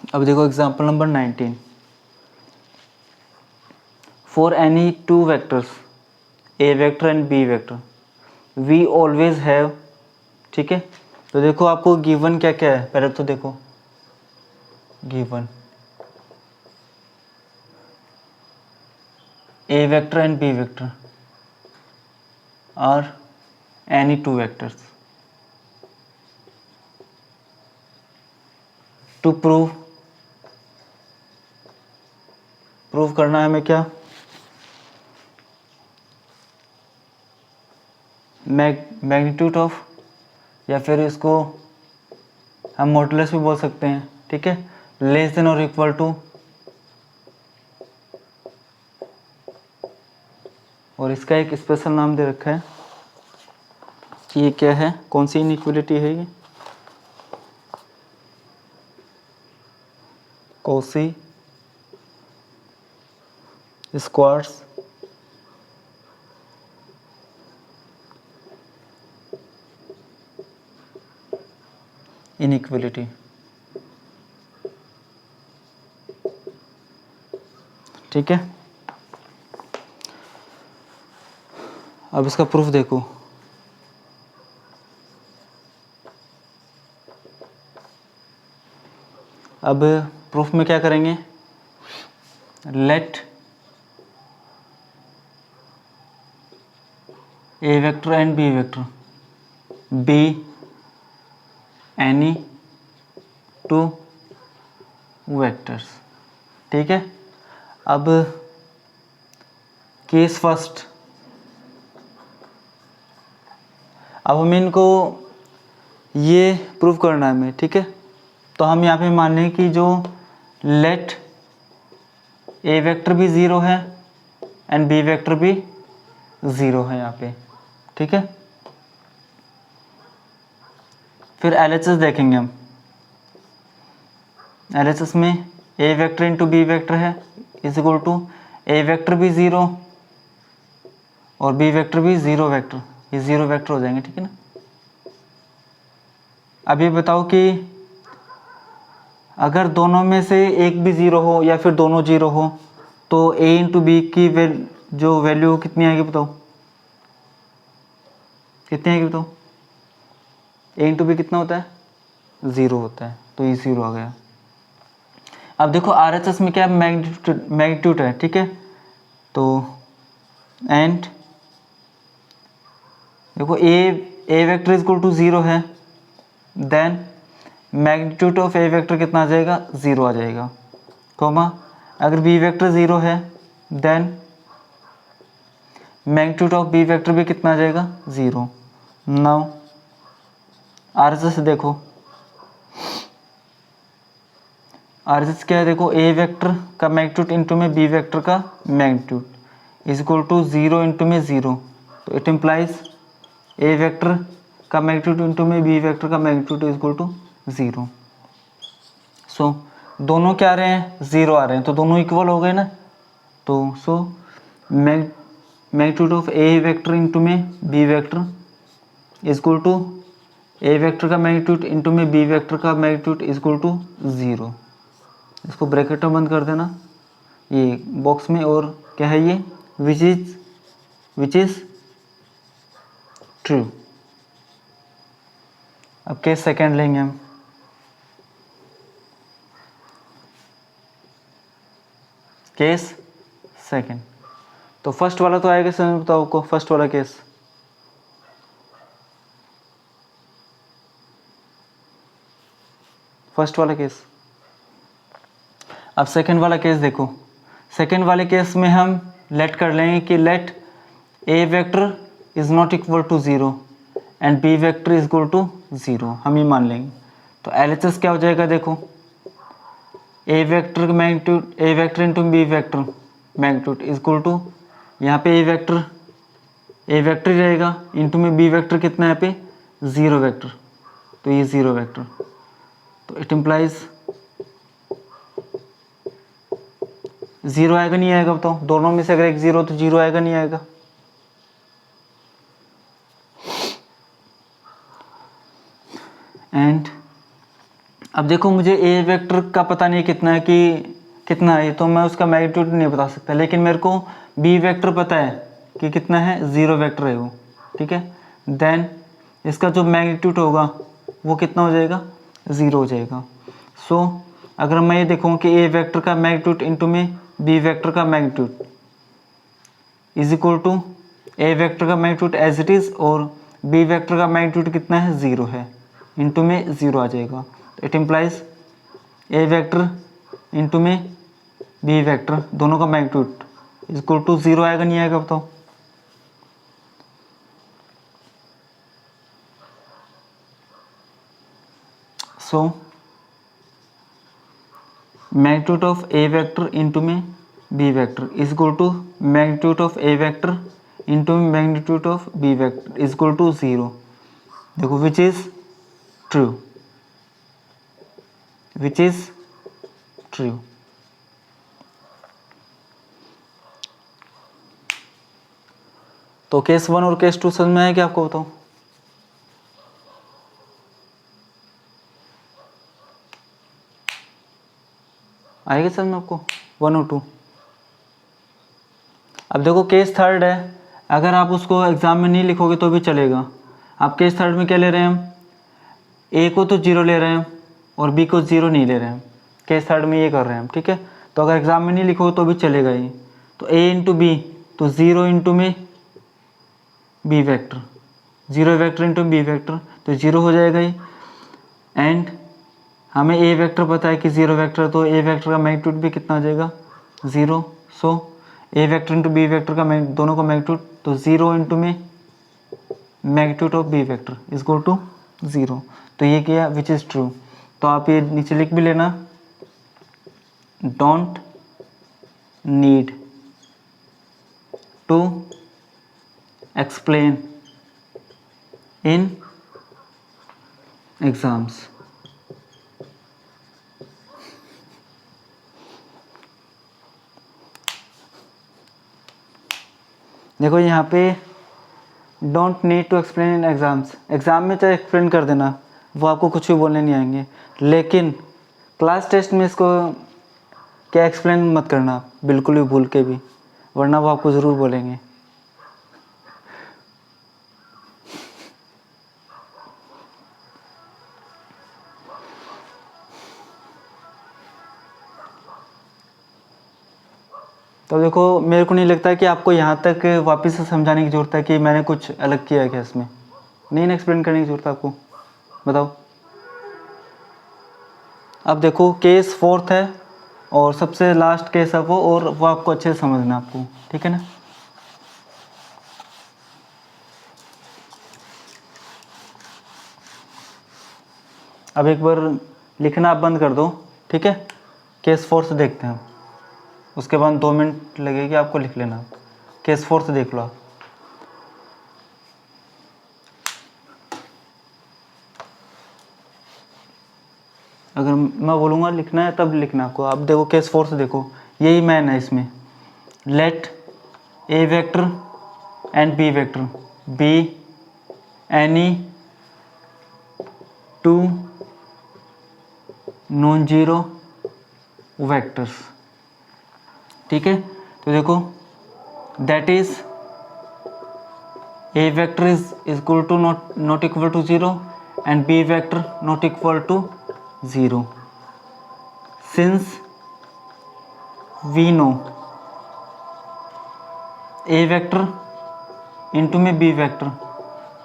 अब देखो example number 19, for any two vectors A vector and B vector we always have, ठीक है। तो देखो आपको गिवन क्या क्या है, पहले तो देखो given A vector and B vector are any two vectors. To prove करना है हमें क्या, मैग्नीट्यूड ऑफ, या फिर इसको हम मॉडुलस भी बोल सकते हैं, ठीक है, लेस देन और इक्वल टू, और इसका एक स्पेशल नाम दे रखा है कि ये क्या है, कौन सी इनइक्वलिटी है ये, कॉची स्क्वायर्स इनइक्वलिटी, ठीक है। अब इसका प्रूफ देखो, अब प्रूफ में क्या करेंगे, let A vector and B vector be any two vectors, ठीक है। अब केस फर्स्ट, अब हमें इनको ये प्रूव करना है हमें, ठीक है। तो हम यहाँ पे मान लें कि जो लेट ए वेक्टर भी ज़ीरो है एंड बी वेक्टर भी ज़ीरो है यहाँ पे, ठीक है। फिर LHS देखेंगे हम, LHS में A vector into B vector है is equal to A vector भी ज़ीरो और बी वेक्टर भी ज़ीरो वेक्टर, ये ज़ीरो वेक्टर हो जाएंगे, ठीक है ना। अब ये बताओ कि अगर दोनों में से एक भी ज़ीरो हो या फिर दोनों ज़ीरो हो तो ए इंटू बी की जो वैल्यू कितनी आएगी बताओ, कितनी आएगी बताओ, ए इंटू बी कितना होता है, ज़ीरो होता है, तो ये ज़ीरो आ गया। अब देखो RHS में क्या मैग्नीट्यूड है, ठीक है। तो एंड देखो A vector is equal to zero है, then magnitude of A vector कितना आ जाएगा, ज़ीरो आ जाएगा, कॉमा अगर बी वेक्टर ज़ीरो है then magnitude of B vector भी कितना आ जाएगा, ज़ीरो। नाउ RHS देखो, RHS क्या है, देखो ए वेक्टर का मैग्नीट्यूड इंटू में बी वेक्टर का magnitude is equal to zero into में ज़ीरो, तो इट इम्प्लाइज ए वेक्टर का मैग्नीट्यूड इंटू में बी वेक्टर का magnitude is equal to zero. So दोनों क्या आ रहे हैं, ज़ीरो आ रहे हैं, तो दोनों इक्वल हो गए ना। तो so magnitude of A vector into में B vector is equal to A vector का मैग्नीट्यूड इंटू में बी वेक्टर का magnitude is equal to zero. इसको ब्रैकेट में बंद कर देना ये बॉक्स में, और क्या है ये, विच इज ट्रू। अब केस सेकेंड लेंगे हम, केस सेकेंड। तो फर्स्ट वाला तो आएगा, समझ बताओ आपको फर्स्ट वाला केस, फर्स्ट वाला केस। अब सेकेंड वाला केस देखो, सेकेंड वाले केस में हम लेट कर लेंगे कि let A vector is not equal to zero and B vector is equal to zero, हम ये मान लेंगे। तो LHS क्या हो जाएगा, देखो ए वेक्टर का magnitude, A vector into B vector magnitude is equal to, यहाँ पे ए वेक्टर ही रहेगा इंटू में बी वेक्टर कितना है यहाँ पे, ज़ीरो वेक्टर, तो ये ज़ीरो वेक्टर, तो इट इम्प्लाइज ज़ीरो आएगा नहीं आएगा बताओ, दोनों में से अगर एक ज़ीरो तो ज़ीरो आएगा नहीं आएगा। एंड अब देखो मुझे ए वेक्टर का पता नहीं कितना है कि कितना है, तो मैं उसका मैग्नीट्यूड नहीं बता सकता, लेकिन मेरे को बी वेक्टर पता है कि कितना है, 0 वेक्टर है वो, ठीक है। देन इसका जो मैग्नीट्यूड होगा वो कितना हो जाएगा, 0 हो जाएगा। सो अगर मैं ये देखूँ कि ए वेक्टर का मैग्नीट्यूड इंटू में बी वेक्टर का magnitude is equal to A vector का मैग्नीट्यूड एज इट इज़ और बी वेक्टर का मैग्नीट्यूड कितना है, 0 है, इंटू में 0 आ जाएगा। It implies A vector into में बी वेक्टर दोनों का मैग्नीट्यूड इज इक्वल टू 0 आएगा, नहीं आएगा बताओ। So magnitude of A vector into में B vector is equal to magnitude of A vector into magnitude of B vector is equal to 0। देखो which is true, which is true. तो case 1 और case 2 समझ में आया क्या आपको, बताओ। आएगा समझ में आपको 1 और 2। अब देखो केस 3 है, अगर आप उसको एग्ज़ाम में नहीं लिखोगे तो भी चलेगा। आप केस 3 में क्या ले रहे हैं, हम ए को तो 0 ले रहे हैं और बी को 0 नहीं ले रहे हैं। केस 3 में ये कर रहे हैं हम, ठीक है। तो अगर एग्ज़ाम में नहीं लिखोगे तो भी चलेगा ये। तो ए इंटू बी, तो 0 इंटू में B vector, 0 vector into B vector, तो 0 हो जाएगा ये। एंड हमें ए वेक्टर पता है कि 0 वेक्टर, तो ए वेक्टर का मैग्नीट्यूड भी कितना आ जाएगा, 0। So A vector into B vector का दोनों का मैग्नीट्यूड, तो 0 इंटू में magnitude of B vector is equal to 0। तो ये किया विच इज़ ट्रू। तो आप ये नीचे लिख भी लेना, don't need to explain in exams. देखो यहाँ पे don't need to explain in exams, exam में चाहे एक्सप्लेन कर देना, वो आपको कुछ भी बोलने नहीं आएंगे, लेकिन क्लास टेस्ट में इसको क्या एक्सप्लेन मत करना बिल्कुल भी, भूल के भी, वरना वो आपको ज़रूर बोलेंगे। तो देखो मेरे को नहीं लगता कि आपको यहाँ तक वापस से समझाने की ज़रूरत है कि मैंने कुछ अलग किया है क्या इसमें, नहीं ना एक्सप्लेन करने की ज़रूरत है आपको, बताओ। अब देखो केस 4 है और सबसे लास्ट केस है वो, और वो आपको अच्छे से समझना आपको, ठीक है ना। अब एक बार लिखना आप बंद कर दो, ठीक है। केस 4 से देखते हैं, उसके बाद 2 मिनट लगेगी आपको लिख लेना। केस 4 से देख लो आप। अगर मैं बोलूँगा लिखना है तब लिखना आपको। आप देखो केस 4 से देखो, यही मैन है इसमें, let A vector and B vector be any two non zero vectors, ठीक है। तो देखो that is A vector is equal to not equal to 0 and B vector not equal to 0, since we know A vector into में B vector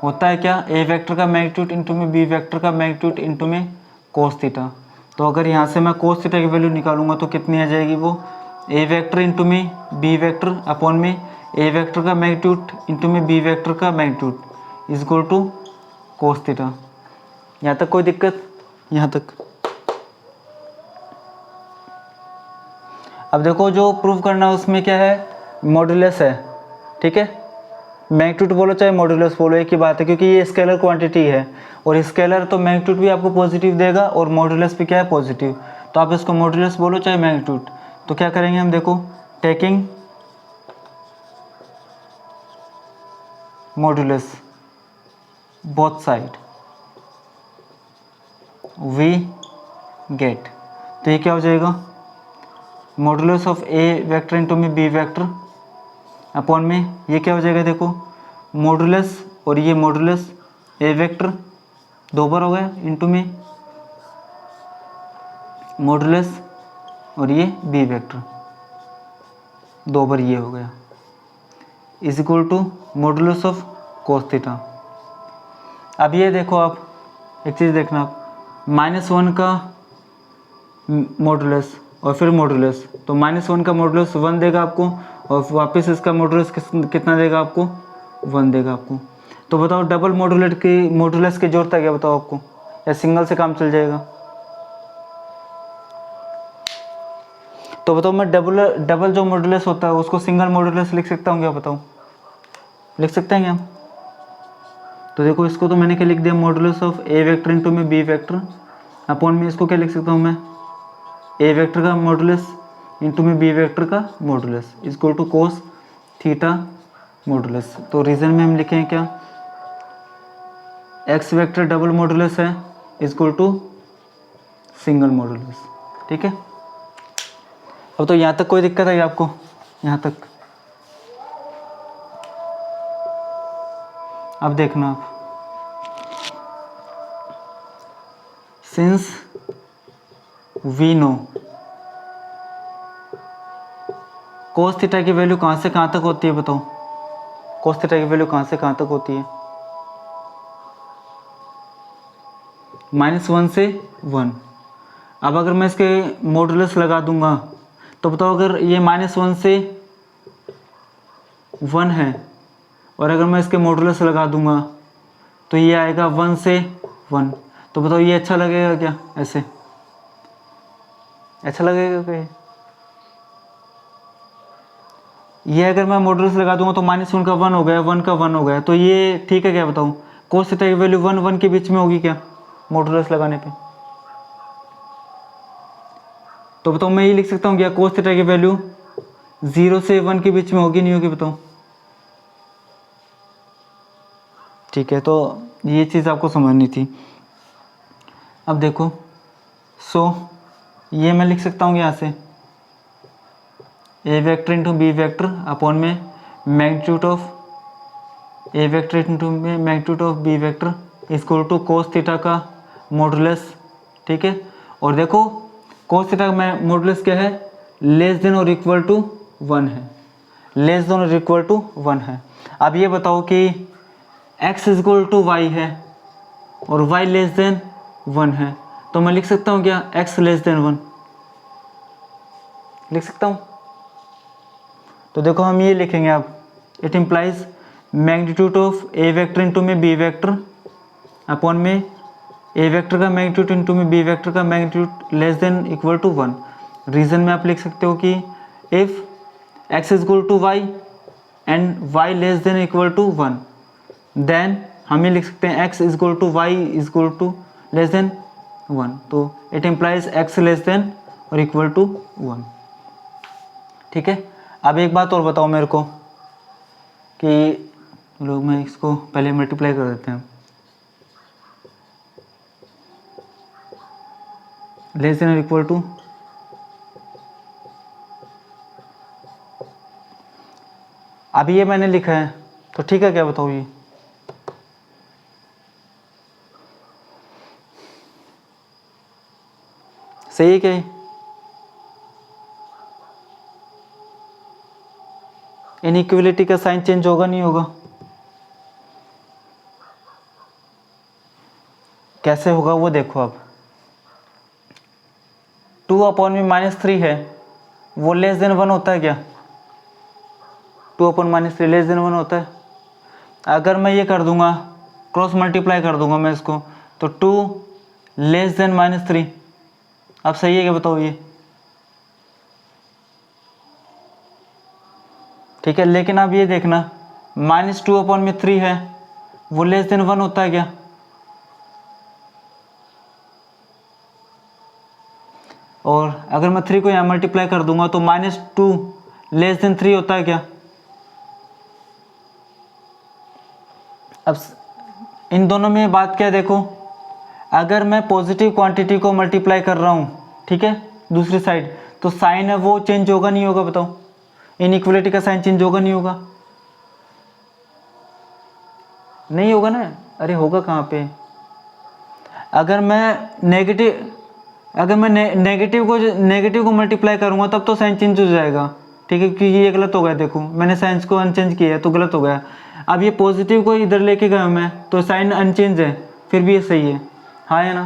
होता है क्या, A vector का magnitude into में बी वेक्टर का मैग्नीट्यूड इंटू में cos theta. तो अगर यहाँ से मैं कोस थीटा की वैल्यू निकालूंगा तो कितनी आ जाएगी, वो ए वेक्टर इंटू में बी वेक्टर अपॉन में ए वेक्टर का मैग्नीट्यूड इंटू में बी वेक्टर का magnitude is equal to cos theta. यहाँ तक कोई दिक्कत, यहाँ तक। अब देखो जो प्रूव करना है उसमें क्या है, मॉड्यूलस है, ठीक है। मैग्नीट्यूड बोलो चाहे मॉड्यूलस बोलो एक ही बात है, क्योंकि ये स्केलर क्वांटिटी है और स्केलर तो मैग्नीट्यूड भी आपको पॉजिटिव देगा और मॉड्यूलस भी क्या है, पॉजिटिव। तो आप इसको मॉड्यूलस बोलो चाहे मैग्नीट्यूड। तो क्या करेंगे हम, देखो taking modulus both side we get. तो ये क्या हो जाएगा, modulus of A vector into में बी वेक्टर अपॉन में ये क्या हो जाएगा, देखो मॉडुलस और ये मॉडुलस ए वेक्टर 2 बार हो गया इंटू में मॉडुलस और ये बी वेक्टर 2 बार ये हो गया is equal to modulus of cos theta. अब ये देखो आप एक चीज़ देखना, आप -1 का मॉडुलस और फिर मॉडुलस, तो -1 का मॉडुलस 1 देगा आपको और वापस इसका मॉडुलस कितना देगा आपको, 1 देगा आपको। तो बताओ डबल मॉडुलस की जरूरत है क्या, बताओ आपको, या सिंगल से काम चल जाएगा। तो बताओ मैं डबल जो मॉडुलस होता है उसको सिंगल मॉडुलस लिख सकता हूँ क्या, बताओ लिख सकते हैं क्या हम। तो देखो इसको तो मैंने क्या लिख दिया, modulus of A vector into में बी वेक्टर अपॉन में इसको क्या लिख सकता हूँ मैं, ए वेक्टर का मॉडुलस इंटू में बी वेक्टर का modulus equal to cos theta modulus. तो रीजन में हम लिखें क्या, एक्स वेक्टर डबल मॉडुलस है इक्वल टू सिंगल मॉडुलस। ठीक है, अब तो यहाँ तक कोई दिक्कत है आपको, यहाँ तक अब देखना आप, since we know cos theta की वैल्यू कहाँ से कहाँ तक होती है, बताओ कोस थीटा की वैल्यू कहाँ से कहाँ तक होती है, -1 से 1। अब अगर मैं इसके मॉडुलस लगा दूंगा तो बताओ अगर ये -1 से 1 है और अगर मैं इसके मॉडुलस लगा दूंगा तो ये आएगा 1 से 1। तो बताओ ये अच्छा लगेगा क्या, ऐसे अच्छा लगेगा क्या, ये अगर मैं मॉडुलस लगा दूंगा तो -1 का 1 हो गया, 1 का 1 हो गया, तो ये ठीक है क्या, बताऊँ कोस थीटा की वैल्यू 1 1 के बीच में होगी क्या मॉडुलस लगाने पे। तो बताओ मैं ये लिख सकता हूँ क्या, कोस थीटा की वैल्यू 0 से 1 के बीच में होगी नहीं होगी, बताओ। ठीक है, तो ये चीज़ आपको समझनी थी। अब देखो ये मैं लिख सकता हूँ यहाँ से A vector into B vector upon में magnitude of A vector into में magnitude of B vector equal to cos theta का मॉडुलस। ठीक है, और देखो कोस थीटा का मॉडुलस क्या है, लेस देन और इक्वल टू 1 है, लेस देन और इक्वल टू 1 है। अब ये बताओ कि x इक्वल टू वाई है और y लेस देन 1 है, तो मैं लिख सकता हूँ क्या, x लेस देन 1 लिख सकता हूँ। तो देखो हम ये लिखेंगे अब, it implies magnitude of A vector into में बी वेक्टर अपॉन में ए वेक्टर का मैग्नीट्यूड इंटू में बी वेक्टर का magnitude less than equal to 1। Reason में आप लिख सकते हो कि if x equal to Y and y less than equal to 1 then हम ये लिख सकते हैं x equal to Y equal to less than 1। तो it implies x less than और इक्वल टू 1। ठीक है, अब एक बात और बताओ मेरे को कि लोग, मैं इसको पहले मल्टीप्लाई कर देते हैं, लेस देन और इक्वल टू, अभी ये मैंने लिखा है तो ठीक है क्या, बताओ ये सही है क्या, इनइक्वलिटी का साइन चेंज होगा नहीं होगा, कैसे होगा वो देखो। अब 2 अपॉन में -3 है, वो लेस देन 1 होता है क्या, 2 अपॉन -3 लेस देन 1 होता है। अगर मैं ये कर दूंगा, क्रॉस मल्टीप्लाई कर दूंगा मैं इसको, तो 2 लेस देन -3, अब सही है क्या, बताओ ये। ठीक है, लेकिन अब ये देखना -2 अपॉन में 3 है, वो लेस देन 1 होता है क्या, और अगर मैं 3 को यहाँ मल्टीप्लाई कर दूंगा तो -2 लेस देन 3 होता है क्या। अब इन दोनों में बात क्या है, देखो अगर मैं पॉजिटिव क्वांटिटी को मल्टीप्लाई कर रहा हूँ, ठीक है, दूसरी साइड, तो साइन है वो चेंज होगा नहीं होगा, बताओ? इनइक्वलिटी का साइन चेंज होगा नहीं होगा? नहीं होगा ना। अरे होगा कहाँ पे? अगर मैं नेगेटिव को मल्टीप्लाई करूँगा तब तो साइन चेंज हो जाएगा, ठीक है, क्योंकि ये गलत हो गया। देखो मैंने साइंस को अनचेंज किया है तो गलत हो गया। अब ये पॉजिटिव को इधर लेके गया मैं तो साइन अनचेंज है, फिर भी ये सही है, हाँ है ना?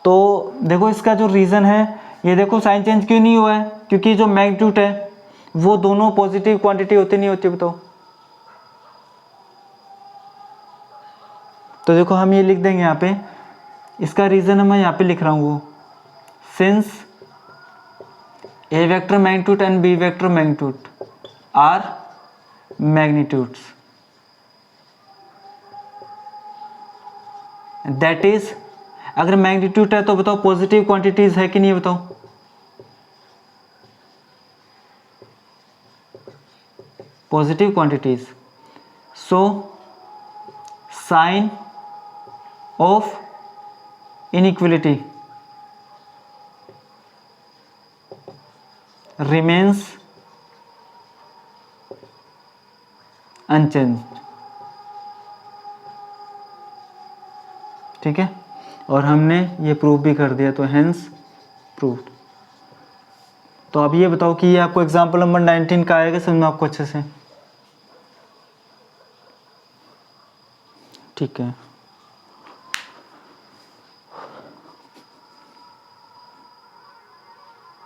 तो देखो इसका जो रीज़न है, ये देखो साइन चेंज क्यों नहीं हुआ है, क्योंकि जो मैग्नीट्यूड है वो दोनों पॉजिटिव क्वांटिटी होती नहीं होती, बताओ? तो देखो हम ये लिख देंगे यहाँ पे, इसका रीज़न मैं यहाँ पे लिख रहा हूँ, वो since A vector magnitude and B vector magnitude are magnitudes, that is, अगर मैग्नीट्यूड है तो बताओ पॉजिटिव क्वांटिटीज है कि नहीं, बताओ? Positive quantities, so sign of inequality remains unchanged, ठीक है, और हमने ये प्रूव भी कर दिया, तो हेंस प्रूव्ड। तो अब ये बताओ कि ये आपको एग्जाम्पल नंबर 19 का आएगा समझ में आपको अच्छे से? ठीक है।